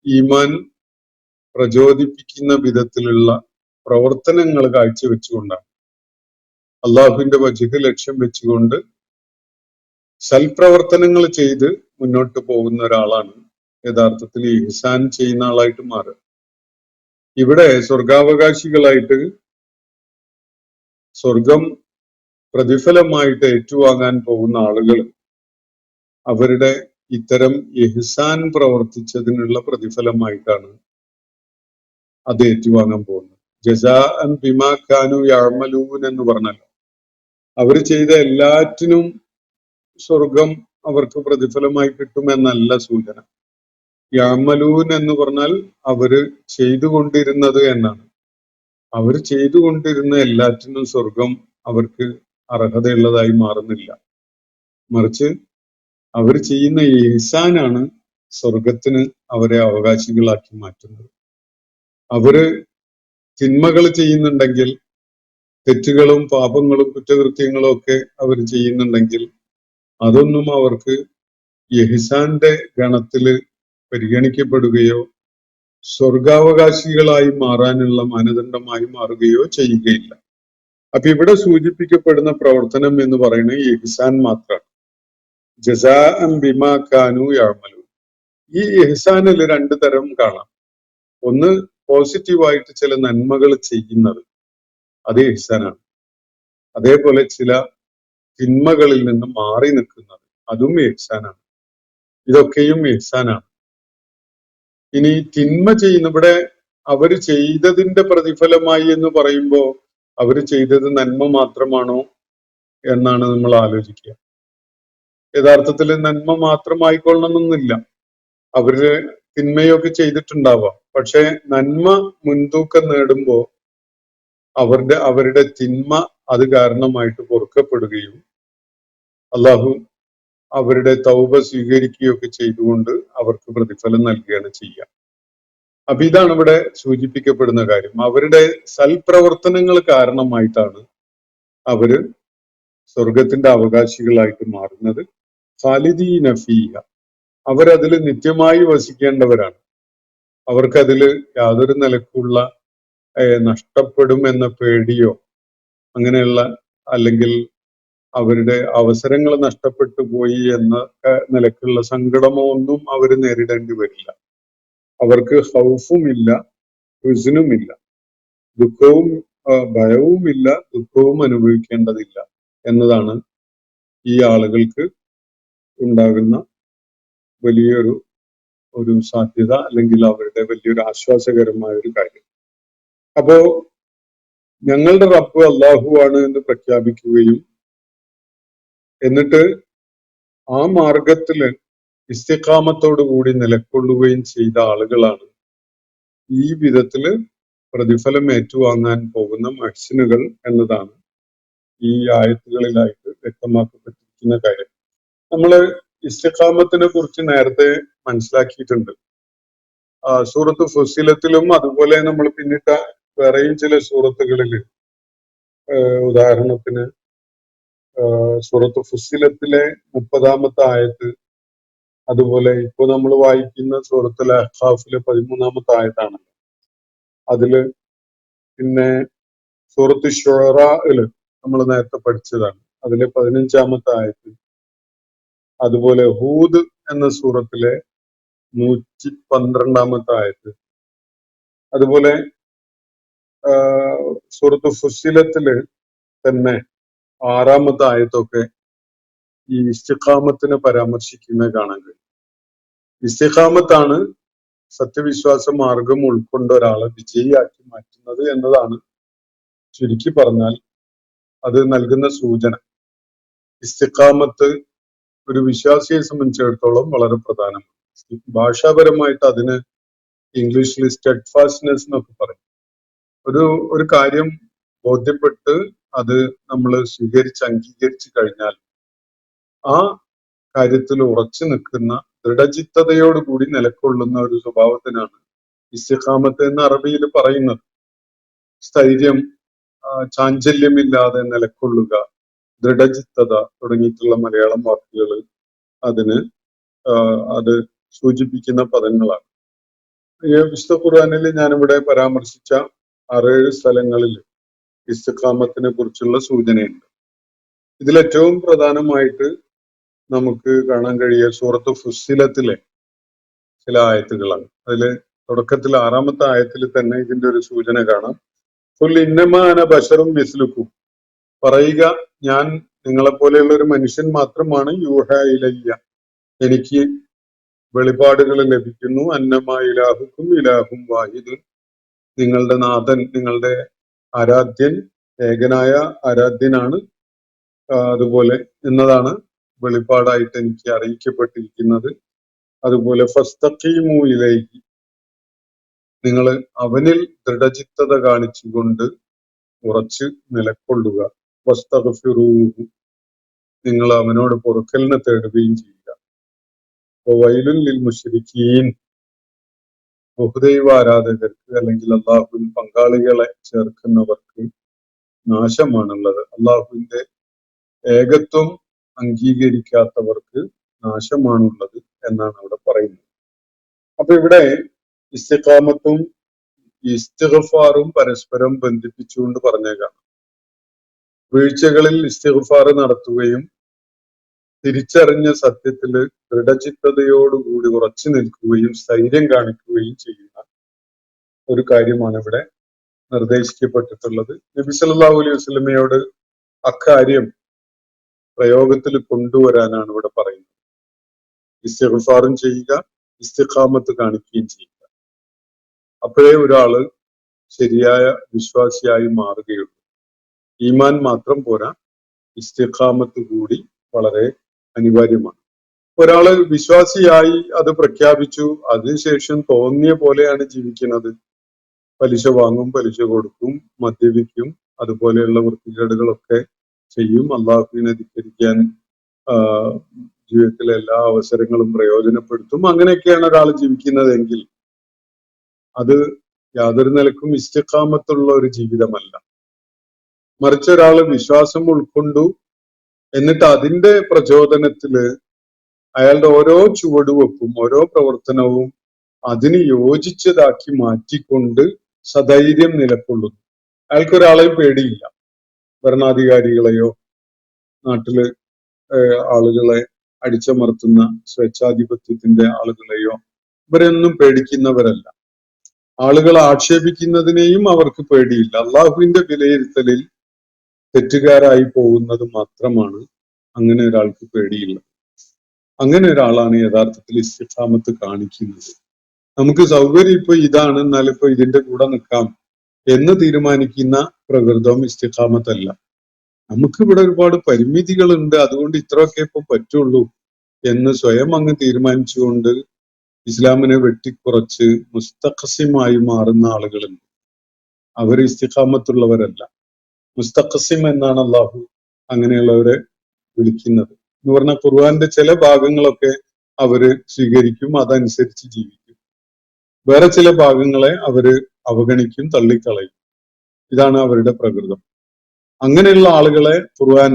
ഈമാൻ പ്രചോദിപ്പിക്കുന്ന വിധത്തിലുള്ള പ്രവർത്തനങ്ങൾ കാഴ്ചവെച്ചുകൊണ്ടാണ്, അള്ളാഹുവിന്റെ വജ്ഹ് ലക്ഷ്യം വെച്ചുകൊണ്ട് സൽപ്രവർത്തനങ്ങൾ ചെയ്ത് മുന്നോട്ട് പോകുന്ന ഒരാളാണ് യഥാർത്ഥത്തിൽ ഇഹ്സാൻ ചെയ്യുന്ന ആളായിട്ട് മാറുക. ഇവിടെ സ്വർഗാവകാശികളായിട്ട് സ്വർഗം പ്രതിഫലമായിട്ട് ഏറ്റുവാങ്ങാൻ പോകുന്ന ആളുകൾ അവരുടെ ഇത്തരം ഇഹ്സാൻ പ്രവർത്തിച്ചതിനുള്ള പ്രതിഫലമായിട്ടാണ് അത് ഏറ്റുവാങ്ങാൻ പോകുന്നത്. ജസാഅൻ ബിമാ കാനൂ യഅമലൂൻ എന്ന് പറഞ്ഞല്ലോ, അവർ ചെയ്ത എല്ലാറ്റിനും സ്വർഗം അവർക്ക് പ്രതിഫലമായി കിട്ടുമെന്നല്ല സൂചന. യഅമലൂൻ എന്ന് പറഞ്ഞാൽ അവര് ചെയ്തുകൊണ്ടിരുന്നത് എന്നാണ്. അവർ ചെയ്തുകൊണ്ടിരുന്ന എല്ലാറ്റിനും സ്വർഗം അവർക്ക് അർഹതയുള്ളതായി മാറുന്നില്ല. മറിച്ച് അവർ ചെയ്യുന്ന ഇഹ്സാനാണ് സ്വർഗത്തിന് അവരെ അവകാശികളാക്കി മാറ്റുന്നത്. അവര് തിന്മകൾ ചെയ്യുന്നുണ്ടെങ്കിൽ, തെറ്റുകളും പാപങ്ങളും കുറ്റകൃത്യങ്ങളും ഒക്കെ അവർ ചെയ്യുന്നുണ്ടെങ്കിൽ അതൊന്നും അവർക്ക് ഇഹ്സാന്റെ ഗണത്തില് പരിഗണിക്കപ്പെടുകയോ സ്വർഗാവകാശികളായി മാറാനുള്ള മാനദണ്ഡമായി മാറുകയോ ചെയ്യുകയില്ല. അപ്പൊ ഇവിടെ സൂചിപ്പിക്കപ്പെടുന്ന പ്രവർത്തനം എന്ന് പറയുന്നത് ഇഹ്സാൻ മാത്രമാണ്. ജസാഅൻ ബിമാ കാനൂ യഅമലൂൻ. ഈ ഇഹ്സാനിൽ രണ്ടു തരം കാണാം. ഒന്ന്, പോസിറ്റീവായിട്ട് ചില നന്മകൾ ചെയ്യുന്നത്, അത് ഇഹ്സാനാണ്. അതേപോലെ ചില തിന്മകളിൽ നിന്ന് മാറി നിൽക്കുന്നത് അതും ഇഹ്സാനാണ്. ഇതൊക്കെയും ഇഹ്സാനാണ്. ഇനി തിന്മ ചെയ്യുന്ന ഇവിടെ അവര് ചെയ്തതിന്റെ പ്രതിഫലമായി എന്ന് പറയുമ്പോ അവര് ചെയ്തത് നന്മ മാത്രമാണോ എന്നാണ് നമ്മൾ ആലോചിക്കുക. യഥാർത്ഥത്തിൽ നന്മ മാത്രമായിക്കൊള്ളണമെന്നില്ല. അവര് തിന്മയൊക്കെ ചെയ്തിട്ടുണ്ടാവാം. പക്ഷെ നന്മ മുൻതൂക്കം നേടുമ്പോ അവരുടെ തിന്മ അത് കാരണമായിട്ട് പൊറുക്കപ്പെടുകയും അള്ളാഹു അവരുടെ തൗബ സ്വീകരിക്കുകയൊക്കെ ചെയ്തുകൊണ്ട് അവർക്ക് പ്രതിഫലം നൽകുകയാണ് ചെയ്യുക. അപ്പൊ ഇതാണ് ഇവിടെ സൂചിപ്പിക്കപ്പെടുന്ന കാര്യം. അവരുടെ സൽപ്രവർത്തനങ്ങൾ കാരണമായിട്ടാണ് അവര് സ്വർഗത്തിന്റെ അവകാശികളായിട്ട് മാറുന്നത്. ഖാലിദീന ഫീഹ, അവരതിൽ നിത്യമായി വസിക്കേണ്ടവരാണ്. അവർക്കതില് യാതൊരു നിലക്കുള്ള നഷ്ടപ്പെടും എന്ന പേടിയോ അങ്ങനെയുള്ള അല്ലെങ്കിൽ അവരുടെ അവസരങ്ങൾ നഷ്ടപ്പെട്ടു പോയി എന്ന നിലക്കുള്ള സങ്കടമോ ഒന്നും അവർ നേരിടേണ്ടി വരില്ല. അവർക്ക് ഹൗഫുമില്ല, ഹുസ്നുമില്ല, ദുഃഖവും ഭയവുമില്ല, ദുഃഖവും അനുഭവിക്കേണ്ടതില്ല എന്നതാണ് ഈ ആളുകൾക്ക് ഉണ്ടാകുന്ന വലിയൊരു സാധ്യത അല്ലെങ്കിൽ അവരുടെ വലിയൊരു ആശ്വാസകരമായ ഒരു കാര്യം. അപ്പോ ഞങ്ങളുടെ റബ്ബ് അള്ളാഹു ആണ് എന്ന് പ്രഖ്യാപിക്കുകയും എന്നിട്ട് ആ മാർഗത്തില് ഇസ്തിഖാമത്തോടു കൂടി നിലകൊള്ളുകയും ചെയ്ത ആളുകളാണ് ഈ വിധത്തില് പ്രതിഫലം ഏറ്റുവാങ്ങാൻ പോകുന്ന മുഹ്സിനുകൾ എന്നതാണ് ഈ ആയത്തുകളിലായിട്ട് വ്യക്തമാക്കപ്പെട്ടിരിക്കുന്ന കാര്യം. നമ്മള് ഇസ്തിഖാമത്തിനെ കുറിച്ച് നേരത്തെ മനസ്സിലാക്കിയിട്ടുണ്ട്. സൂറത്ത് ഫുസ്സിലത്തിലും അതുപോലെ നമ്മൾ പിന്നിട്ട വേറെയും ചില സൂറത്തുകളില്, ഉദാഹരണത്തിന് സൂറത്ത് ഫുസ്സിലത്തിലെ 30-ാമത്തെ ആയത്ത്, അതുപോലെ ഇപ്പൊ നമ്മൾ വായിക്കുന്ന സൂറത്തുൽ അഹ്ഖാഫിലെ 13-ാമത്തെ ആയത്താണല്ലോ. അതില് പിന്നെ സൂറത്ത് ശുഅറാഇല് നമ്മൾ നേരത്തെ പഠിച്ചതാണ്, അതിലെ 15-ാമത്തെ ആയത്ത്, അതുപോലെ ഹൂദ് എന്ന സൂറത്തിലെ 112-ാമത്തെ ആയത്ത്, അതുപോലെ സൂറത്ത് ഫുസ്സിലത്തില് തന്നെ 6-ാമത്തെ ആയത്തൊക്കെ ഈ ഇസ്തിഖാമത്തിനെ പരാമർശിക്കുന്ന കാണാൻ കഴിയും. ഇസ്തിഖാമത്താണ് സത്യവിശ്വാസ മാർഗം ഉൾക്കൊണ്ട ഒരാളെ വിജയിയാക്കി മാറ്റുന്നത് എന്നതാണ് ചുരുക്കി പറഞ്ഞാൽ അത് നൽകുന്ന സൂചന. ഇസ്തിഖാമത്ത് ഒരു വിശ്വാസിയെ സംബന്ധിച്ചിടത്തോളം വളരെ പ്രധാനമാണ്. ഭാഷാപരമായിട്ട് അതിന് ഇംഗ്ലീഷിൽ സ്റ്റെഡ്ഫാസ്റ്റ്നെസ് എന്നൊക്കെ പറയും. ഒരു കാര്യം ബോധ്യപ്പെട്ട് അത് നമ്മൾ അംഗീകരിച്ചു കഴിഞ്ഞാൽ ആ കാര്യത്തിൽ ഉറച്ചു നിൽക്കുന്ന ദൃഢചിത്തതയോടുകൂടി നിലകൊള്ളുന്ന ഒരു സ്വഭാവത്തിനാണ് ഇസ്തിഖാമത്ത് എന്ന് അറബിയിൽ പറയുന്നത്. സ്ഥൈര്യം, ചാഞ്ചല്യമില്ലാതെ നിലകൊള്ളുക, ദൃഢചിത്തത തുടങ്ങിയിട്ടുള്ള മലയാളം വാക്കുകൾ അത് സൂചിപ്പിക്കുന്ന പദങ്ങളാണ്. വിശുദ്ധ ഖുർആനിൽ ഞാനിവിടെ പരാമർശിച്ച 6-7 സ്ഥലങ്ങളിൽ ഇസ്തിഖാമത്തിനെ കുറിച്ചുള്ള സൂചനയുണ്ട്. ഇതിലേറ്റവും പ്രധാനമായിട്ട് നമുക്ക് കാണാൻ കഴിയുക സൂറത്ത് ഫുസ്സിലത്തിലെ ചില ആയത്തുകളാണ്. അതില് തുടക്കത്തിൽ 6-ാമത്തെ ആയത്തിൽ തന്നെ ഇതിന്റെ ഒരു സൂചന കാണാം. ഖുൽ ഇന്നമാ അന ബശറും മിസ്ലുക്കും, പറയുക ഞാൻ നിങ്ങളെപ്പോലെയുള്ള ഒരു മനുഷ്യൻ മാത്രമാണ്. യൂഹ ഇലയ്യ, എനിക്ക് വെളിപാടുകൾ ലഭിക്കുന്നു. അന്നമാ ഇലാഹുക്കും ഇലാഹും വാഹിദുൻ, നിങ്ങളുടെ നാഥൻ, നിങ്ങളുടെ ആരാധ്യൻ ഏകനായ ആരാധ്യനാണ്, അതുപോലെ എന്നതാണ് വെളിപാടായിട്ട് എനിക്ക് അറിയിക്കപ്പെട്ടിരിക്കുന്നത്. അതുപോലെ ഫസ്തഖീമു ഇലൈഹി, നിങ്ങൾ അവനിൽ ദൃഢചിത്തത കാണിച്ചുകൊണ്ട് ഉറച്ച് നിലകൊള്ളുക. വസ്തഗ്ഫിറൂഹു, നിങ്ങൾ അവനോട് പൊറുക്കലിനെ തേടുകയും ചെയ്യുക. വൈലുൻ ലിൽ മുശ്രിക്കീൻ, ബഹുദൈവ ആരാധകർക്ക് അല്ലെങ്കിൽ അള്ളാഹുവിൽ പങ്കാളികളെ ചേർക്കുന്നവർക്ക് നാശമാണുള്ളത്. അള്ളാഹുവിന്റെ ഏകത്വം അംഗീകരിക്കാത്തവർക്ക് നാശമാണുള്ളത് എന്നാണ് അവിടെ പറയുന്നത്. അപ്പൊ ഇവിടെ ഇസ്തിഖാമത്തും ഇസ്തിഗ്ഫാറും പരസ്പരം ബന്ധിപ്പിച്ചുകൊണ്ട് പറഞ്ഞേക്കാം. വീഴ്ചകളിൽ ഇസ്തിഗ്ഫാർ നടത്തുകയും തിരിച്ചറിഞ്ഞ സത്യത്തില് ദൃഢചിത്തതയോടുകൂടി ഉറച്ചു നിൽക്കുകയും സ്ഥൈര്യം കാണിക്കുകയും ചെയ്യുന്ന ഒരു കാര്യമാണ് ഇവിടെ നിർദ്ദേശിക്കപ്പെട്ടിട്ടുള്ളത്. നബി സല്ലല്ലാഹു അലൈഹി വസല്ലമയോട് അക്കാര്യം പ്രയോഗത്തിൽ കൊണ്ടുവരാനാണ് ഇവിടെ പറയുന്നത്. ഇസ്തിഗ്ഫാറും ചെയ്യുക, ഇസ്തിഖാമത്ത് കാണിക്കുകയും ചെയ്യുക. അപ്പോഴേ ഒരാള് ശരിയായ വിശ്വാസിയായി മാറുകയുള്ളൂ. ഈമാൻ മാത്രം പോരാ, ഇസ്തിഖാമത്ത് കൂടി വളരെ അനിവാര്യമാണ്. ഒരാള് വിശ്വാസിയായി അത് പ്രഖ്യാപിച്ചു, അതിനുശേഷം തോന്നിയ പോലെയാണ് ജീവിക്കുന്നത്. പലിശ വാങ്ങും, പലിശ കൊടുക്കും, മദ്യപിക്കും, അതുപോലെയുള്ള വൃത്തികേടുകളൊക്കെ ചെയ്യും. അള്ളാഹുവിനെ ധിക്കരിക്കാൻ ജീവിതത്തിലെ എല്ലാ അവസരങ്ങളും പ്രയോജനപ്പെടുത്തും. അങ്ങനെയൊക്കെയാണ് ഒരാൾ ജീവിക്കുന്നതെങ്കിൽ അത് യാതൊരു നിലക്കും ഇസ്തിഖാമത്തുള്ള ഒരു ജീവിതമല്ല. മറിച്ച് ഒരാൾ വിശ്വാസം ഉൾക്കൊണ്ടു, എന്നിട്ട് അതിന്റെ പ്രചോദനത്തില് അയാളുടെ ഓരോ ചുവടുവെപ്പും ഓരോ പ്രവർത്തനവും അതിന് യോജിച്ചതാക്കി മാറ്റിക്കൊണ്ട് സധൈര്യം നിലകൊള്ളുന്നു. അയാൾക്കൊരാളെയും പേടിയില്ല. ഭരണാധികാരികളെയോ നാട്ടില് ആളുകളെ അടിച്ചമർത്തുന്ന സ്വേച്ഛാധിപത്യത്തിന്റെ ആളുകളെയോ ഇവരെയൊന്നും പേടിക്കുന്നവരല്ല. ആളുകളെ ആക്ഷേപിക്കുന്നതിനെയും അവർക്ക് പേടിയില്ല. അള്ളാഹുവിന്റെ വിലയിരുത്തലിൽ തെറ്റുകാരായി പോകുന്നത് മാത്രമാണ് അങ്ങനെ ഒരാൾക്ക് പേടിയില്ല. അങ്ങനെ ഒരാളാണ് യഥാർത്ഥത്തിൽ ഇസ്തിഖാമത്ത് കാണിക്കുന്നത്. നമുക്ക് സൗകര്യം ഇപ്പൊ ഇതാണ്, എന്നാൽ ഇപ്പൊ ഇതിന്റെ കൂടെ നിൽക്കാം എന്ന് തീരുമാനിക്കുന്ന പ്രകൃതം ഇസ്തിഖാമത്തല്ല. നമുക്കിവിടെ ഒരുപാട് പരിമിതികളുണ്ട്, അതുകൊണ്ട് ഇത്രയൊക്കെ ഇപ്പൊ പറ്റുള്ളൂ എന്ന് സ്വയം അങ്ങ് തീരുമാനിച്ചുകൊണ്ട് ഇസ്ലാമിനെ വെട്ടിക്കുറച്ച് മുസ്തഖസിമായി മാറുന്ന ആളുകളുണ്ട്. അവർ ഇസ്തിഖാമത്തുള്ളവരല്ല. മുസ്തഖസിം എന്നാണ് അള്ളാഹു അങ്ങനെയുള്ളവരെ വിളിക്കുന്നത്. എന്ന് പറഞ്ഞാൽ ഖുർആന്റെ ചില ഭാഗങ്ങളൊക്കെ അവര് സ്വീകരിക്കും, അതനുസരിച്ച് ജീവിക്കും. വേറെ ചില ഭാഗങ്ങളെ അവര് അവഗണിക്കും, തള്ളിക്കളയും. ഇതാണ് അവരുടെ പ്രകൃതം. അങ്ങനെയുള്ള ആളുകളെ ഖുർആൻ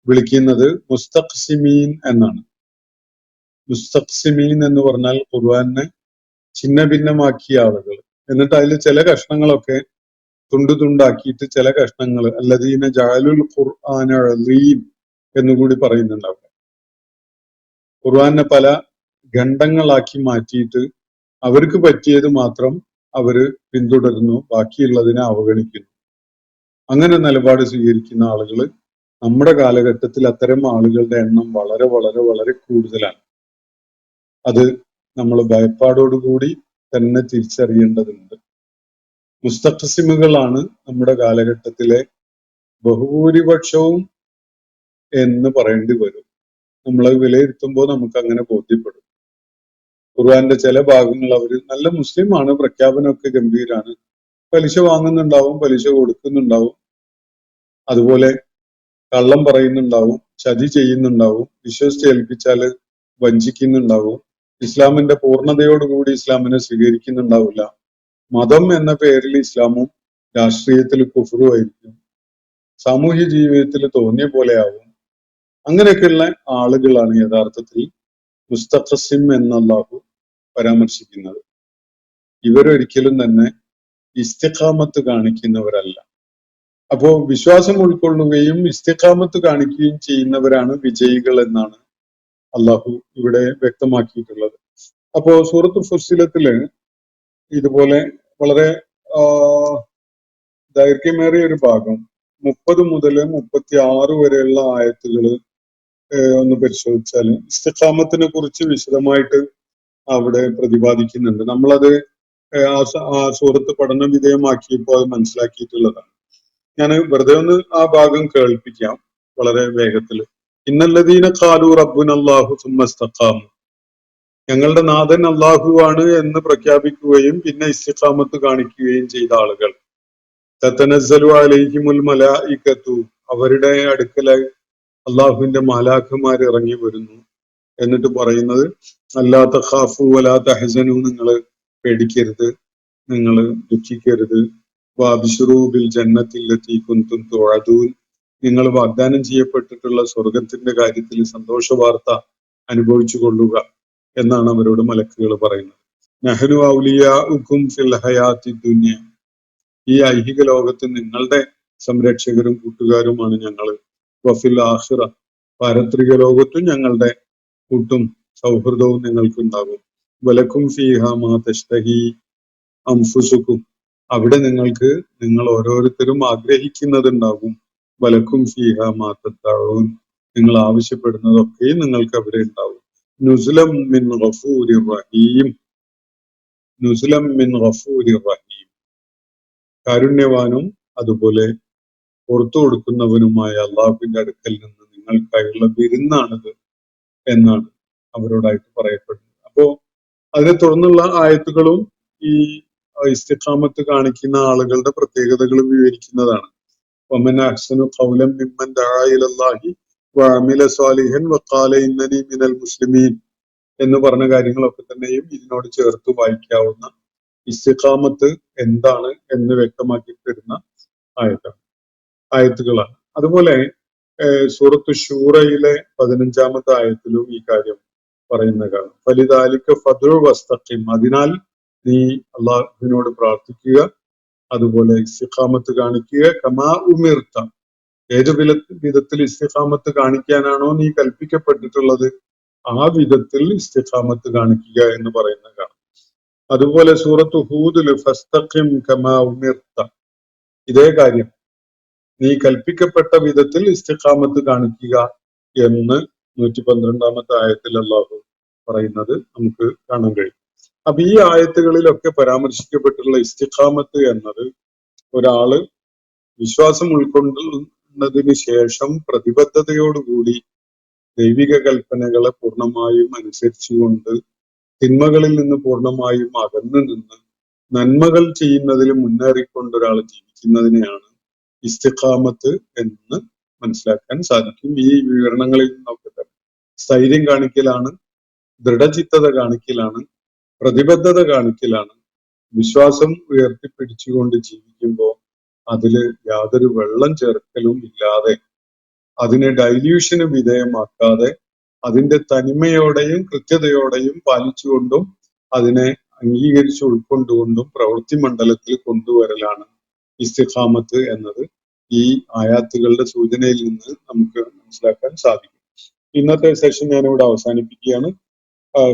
വിളിക്കുന്നത് മുസ്തഖ്സിമീൻ എന്നാണ്. മുസ്തഖ്സിമീൻ എന്ന് പറഞ്ഞാൽ ഖുർആനെ ഛിന്ന ഭിന്നമാക്കിയ ആളുകൾ. എന്നിട്ട് അതിൽ ചില കഷ്ണങ്ങളൊക്കെ തുണ്ടു തുണ്ടാക്കിയിട്ട് ചില കഷ്ണങ്ങൾ അല്ലദീന ജഅലുൽ ഖുർആന അളീം എന്നുകൂടി പറയുന്നുണ്ട് അവിടെ. ഖുർആനെ പല ഖണ്ഡങ്ങളാക്കി മാറ്റിയിട്ട് അവർക്ക് പറ്റിയത് മാത്രം അവര് പിന്തുടരുന്നു, ബാക്കിയുള്ളതിനെ അവഗണിക്കുന്നു. അങ്ങനെ നിലപാട് സ്വീകരിക്കുന്ന ആളുകൾ നമ്മുടെ കാലഘട്ടത്തിൽ അത്തരം ആളുകളുടെ എണ്ണം വളരെ വളരെ വളരെ കൂടുതലാണ്. അത് നമ്മൾ ഭയപ്പാടോടുകൂടി തന്നെ തിരിച്ചറിയേണ്ടതുണ്ട്. മുസ്തഖസിമുകളാണ് നമ്മുടെ കാലഘട്ടത്തിലെ ബഹുഭൂരിപക്ഷവും എന്ന് പറയേണ്ടി വരും. നമ്മൾ വിലയിരുത്തുമ്പോൾ നമുക്ക് അങ്ങനെ ബോധ്യപ്പെടും. ഖുർആന്റെ ചില ഭാഗങ്ങൾ അവര് നല്ല മുസ്ലിമാണ്, പ്രഖ്യാപനമൊക്കെ ഗംഭീരാണ്, പലിശ വാങ്ങുന്നുണ്ടാവും, പലിശ കൊടുക്കുന്നുണ്ടാവും, അതുപോലെ കള്ളം പറയുന്നുണ്ടാവും, ചതി ചെയ്യുന്നുണ്ടാവും, വിശ്വസിച്ചേൽപ്പിച്ചാല് വഞ്ചിക്കുന്നുണ്ടാവും, ഇസ്ലാമിന്റെ പൂർണ്ണതയോടുകൂടി ഇസ്ലാമിനെ സ്വീകരിക്കുന്നുണ്ടാവില്ല, മതം എന്ന പേരിൽ ഇസ്ലാമും രാഷ്ട്രീയത്തിൽ കുഫ്റും ആയിരിക്കും, സാമൂഹ്യ ജീവിതത്തിൽ തോന്നിയ പോലെ ആവും. അങ്ങനെയൊക്കെയുള്ള ആളുകളാണ് യഥാർത്ഥത്തിൽ മുസ്തഖസിം എന്ന അല്ലാഹു പരാമർശിക്കുന്നത്. ഇവരൊരിക്കലും തന്നെ ഇസ്തിഖാമത്ത് കാണിക്കുന്നവരല്ല. അപ്പോ വിശ്വാസം ഉൾക്കൊള്ളുകയും ഇസ്തിഖാമത്ത് കാണിക്കുകയും ചെയ്യുന്നവരാണ് വിജയികൾ എന്നാണ് അള്ളാഹു ഇവിടെ വ്യക്തമാക്കിയിട്ടുള്ളത്. അപ്പോ സൂറത്ത് ഫുസ്സിലത്തില് ഇതുപോലെ വളരെ ദൈർഘ്യമേറിയ ഒരു ഭാഗം 30 മുതൽ 36 വരെയുള്ള ആയത്തുകൾ ഒന്ന് പരിശോധിച്ചാൽ ഇസ്തിഖാമത്തിനെ കുറിച്ച് വിശദമായിട്ട് അവിടെ പ്രതിപാദിക്കുന്നുണ്ട്. നമ്മളത് ആ സൂറത്ത് പഠന വിധേയമാക്കിയപ്പോൾ അത് മനസ്സിലാക്കിയിട്ടുള്ളതാണ്. ഞാൻ വെറുതെ ഒന്ന് ആ ഭാഗം കേൾപ്പിക്കാം വളരെ വേഗത്തിൽ. ഇന്നല്ലദീന ഖാലു റബ്ബുനല്ലാഹു സുമ്മ ഇസ്തഖാമു, ഞങ്ങളുടെ നാഥൻ അല്ലാഹു ആണ് എന്ന് പ്രഖ്യാപിക്കുകയും പിന്നെ ഇസ്തിഖാമത്ത് കാണിക്കുകയും ചെയ്ത ആളുകൾ, തതനസ്സലു അലൈഹിമുൽ മലായികത്തു, അവരുടെ അടുക്കലായി അള്ളാഹുവിന്റെ മാലാഖമാർ ഇറങ്ങി വരുന്നു. എന്നിട്ട് പറയുന്നത് അല്ലാ തഖാഫു വലാ തഹ്സനു, നിങ്ങൾ പേടിക്കരുത്, നിങ്ങൾ ദുഃഖിക്കരുത്, വഅബ്ശിറൂ ബിൽ ജന്നത്തി ലത്തി കുൻതും തുഅദൂൻ, നിങ്ങൾ വാഗ്ദാനം ചെയ്യപ്പെട്ടിട്ടുള്ള സ്വർഗത്തിന്റെ കാര്യത്തിൽ സന്തോഷ വാർത്ത അനുഭവിച്ചു കൊള്ളുക എന്നാണ് അവരോട് മലക്കുകൾ പറയുന്നത്. നഹ്നു ഔലിയാഉകും ഫിൽ ഹയാത്തി ദുനിയ, ഈ ഐഹിക ലോകത്ത് നിങ്ങളുടെ സംരക്ഷകരും കൂട്ടുകാരുമാണ് ഞങ്ങൾ. വഫിൽ ആഖിറ, പാരത്രിക ലോകത്തും ഞങ്ങളുടെ കൂട്ടും സൗഹൃദവും നിങ്ങൾക്കുണ്ടാകും. വലക്കും ഫീഹാ മാ തശ്തഹി അൻഫുസുക്കും, അവിടെ നിങ്ങൾ ഓരോരുത്തരും ആഗ്രഹിക്കുന്നതുണ്ടാകും. വലക്കും ഫീഹ മാ തദ്ദഊൻ, നിങ്ങൾ ആവശ്യപ്പെടുന്നതൊക്കെയും നിങ്ങൾക്ക് അവിടെ ഉണ്ടാവും. നുസുലം മിൻ ഗഫൂരിർ റഹീം, നുസുലം മിൻ ഗഫൂരിർ റഹീം, കാരുണ്യവാനും അതുപോലെ പുറത്തു കൊടുക്കുന്നവനുമായ അള്ളാഹുവിന്റെ അടുക്കൽ നിന്ന് നിങ്ങൾക്കായുള്ള വിരുന്നാണിത് എന്നാണ് അവരോടായിട്ട് പറയപ്പെടുന്നത്. അപ്പോ അതിനെ തുടർന്നുള്ള ആയത്തുകളും ഈ ഇസ്തിഖാമത്ത് കാണിക്കുന്ന ആളുകളുടെ പ്രത്യേകതകൾ വിവരിക്കുന്നതാണ്. വമൻ അഹ്സനു ഖൗലൻ മിമ്മൻ ദഅ ഇലല്ലാഹി വഅമില സാലിഹൻ വഖാല ഇന്നനി മിനൽ മുസ്ലിമീൻ എന്ന് പറഞ്ഞ കാര്യങ്ങളൊക്കെ തന്നെയും ഇതിനോട് ചേർത്ത് വായിക്കാവുന്ന ഇസ്തിഖാമത്ത് എന്താണ് എന്ന് വ്യക്തമാക്കി തരുന്ന ആയത്തുകളാണ്. അതുപോലെ സൂറത്ത് ശൂറയിലെ 15-ാമത്തെ ആയത്തിലും ഈ കാര്യം പറയുന്ന കാണാം. ഫലിദാലിക ഫദ്ഉ വസ്തഖിം, അതിനാൽ നീ അള്ളാഹുവിനോട് പ്രാർത്ഥിക്കുക, അതുപോലെ ഇസ്തിഖാമത്ത് കാണിക്കുക. കമാ ഉമിർത, ഏത് വിധത്തിൽ ഇസ്തിഖാമത്ത് കാണിക്കാനാണോ നീ കൽപ്പിക്കപ്പെട്ടിട്ടുള്ളത് ആ വിധത്തിൽ ഇസ്തിഖാമത്ത് കാണിക്കുക എന്ന് പറയുന്ന കാണാം. അതുപോലെ സൂറത്ത് ഹൂദിൽ ഫസ്തഖിം കമാ ഉമിർത, ഇതേ കാര്യം നീ കൽപ്പിക്കപ്പെട്ട വിധത്തിൽ ഇസ്തിഖാമത്ത് കാണിക്കുക എന്ന് 112-ാമത്തെ ആയത്തിൽ അല്ലാഹു പറയുന്നത് നമുക്ക് കാണാൻ കഴിയും. അപ്പൊ ഈ ആയത്തുകളിലൊക്കെ പരാമർശിക്കപ്പെട്ടിട്ടുള്ള ഇസ്തിഖാമത്ത് എന്നത് ഒരാള് വിശ്വാസം ഉൾക്കൊണ്ടതിന് ശേഷം പ്രതിബദ്ധതയോടുകൂടി ദൈവിക കൽപ്പനകളെ പൂർണ്ണമായും അനുസരിച്ചുകൊണ്ട് തിന്മകളിൽ നിന്ന് പൂർണ്ണമായും അകന്നു നിന്ന് നന്മകൾ ചെയ്യുന്നതിൽ മുന്നേറിക്കൊണ്ട് ഒരാൾ ജീവിക്കുന്നതിനെയാണ് ഇസ്തിഖാമത്ത് എന്ന് മനസ്സിലാക്കാൻ സാധിക്കും. ഈ വിവരണങ്ങളിൽ നിന്നൊക്കെ തന്നെ സ്ഥൈര്യം കാണിക്കലാണ്, ദൃഢചിത്തത കാണിക്കലാണ്, പ്രതിബദ്ധത കാണിക്കലാണ്. വിശ്വാസം ഉയർത്തിപ്പിടിച്ചുകൊണ്ട് ജീവിക്കുമ്പോൾ അതില് യാതൊരു വെള്ളം ചേർക്കലും ഇല്ലാതെ, അതിനെ ഡൈല്യൂഷന് വിധേയമാക്കാതെ, അതിന്റെ തനിമയോടെയും കൃത്യതയോടെയും പാലിച്ചുകൊണ്ടും അതിനെ അംഗീകരിച്ച് ഉൾക്കൊണ്ടുകൊണ്ടും പ്രവൃത്തി മണ്ഡലത്തിൽ കൊണ്ടുവരലാണ് ഇസ്തിഖാമത്ത് എന്നത് ഈ ആയാത്തുകളുടെ സൂചനയിൽ നിന്ന് നമുക്ക് മനസ്സിലാക്കാൻ സാധിക്കും. ഇന്നത്തെ സെഷൻ ഞാനിവിടെ അവസാനിപ്പിക്കുകയാണ്.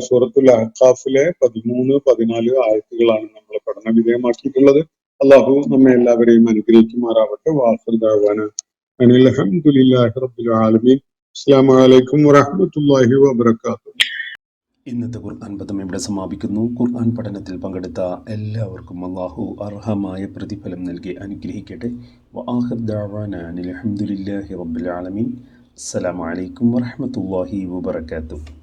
സൂറത്തുൽ അഹ്ഖാഫിലെ 13, 14 ആയത്തുകളാണ് നമ്മൾ പഠന വിധേയമാക്കിയിട്ടുള്ളത്. അള്ളാഹു നമ്മെ എല്ലാവരെയും അനുഗ്രഹിക്കുമാറാവട്ടെ. വാഖിർ ദഅവാന അനിൽ ഹംദുലില്ലാഹി റബ്ബിൽ ആലമീൻ. അസ്സലാമു അലൈക്കും വറഹ്മത്തുള്ളാഹി വബറകാതുഹു. ഇന്നത്തെ ഖുർആൻ പദം ഇവിടെ സമാപിക്കുന്നു. ഖുർആൻ പഠനത്തിൽ പങ്കെടുത്ത എല്ലാവർക്കും അല്ലാഹു അർഹമായ പ്രതിഫലം നൽകി അനുഗ്രഹിക്കട്ടെ. വആഖിർ ദഅവാന അനിൽ ഹംദുലില്ലാഹി റബ്ബിൽ ആലമീൻ. അസ്സലാമു അലൈക്കും വറഹ്മത്തുള്ളാഹി വബറകാതുഹു.